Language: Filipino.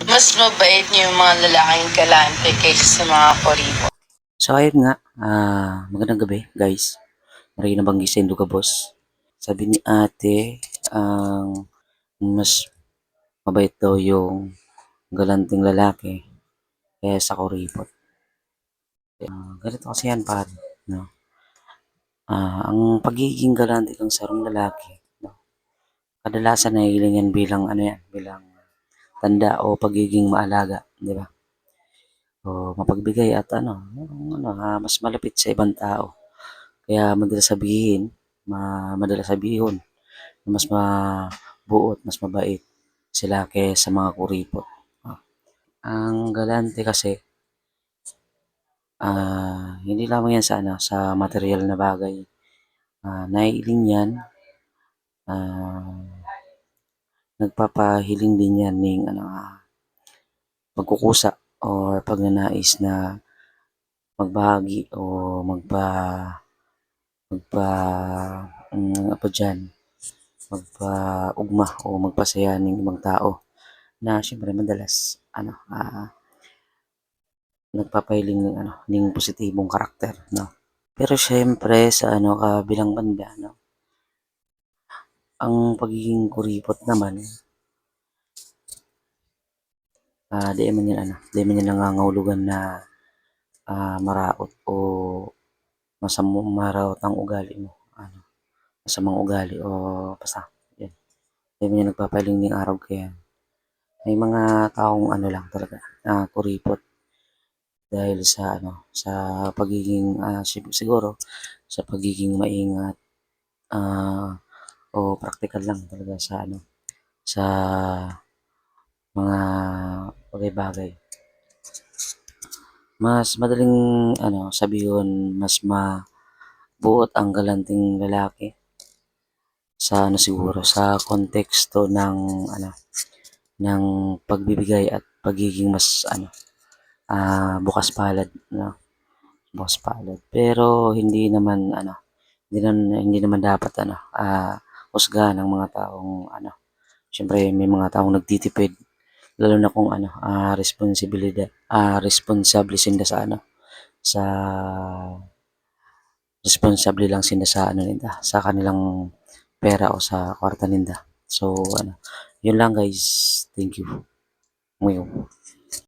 Mas mabait niyo yung mga lalaking galante kaysa sa mga kuribo. So ayun nga, magandang gabi guys. Maray na banggi sa Induga Boss. Sabi ni ate, ang mas mabait daw yung galanting lalaki kaysa kuripot. Ganito kasi yan pare. No? Ang pagiging galante ng sarong lalaki, no? Kadalasan nahihiling yan bilang ano yan, bilang tanda o pagiging maalaga, di ba? O mapagbigay at mas malapit sa ibang tao. Kaya madalas sabihin na mas mabuo at mas mabait sila kaysa mga kuripot. Ang galante kasi, hindi lamang yan sa material na bagay. Naiiling yan, ah, nagpapahiling din yan ng pagkukusa or pagnanais na magbahagi o magpa ano pa diyan, magpaugma o magpasaya ng ibang tao na siyempre madalas nagpapahiling ng positibong karakter, 'no. Pero siyempre sa kabilang banda, 'no, ang pagiging kuripot naman, di man yan nangangahulugan na maraot o maraot ang ugali mo, masamang ugali o basta yun, di man yan nagpapahiling ng araw kaya may mga taong lang talaga, kuripot dahil sa pagiging, siguro sa pagiging maingat, o praktikal lang talaga sa mga bagay-bagay. Mas madaling sabihin mas mabuot ang galanting lalaki sa siguro sa konteksto ng pagbibigay at pagiging mas bukas palad, 'no, bukas palad. Pero hindi naman dapat husgahan ng mga taong siyempre may mga taong nagtitipid lalo na kung responsable sila sa responsable lang sila sa sa kanilang pera o sa kwarta nila. So yun lang guys. Thank you. Ngayon.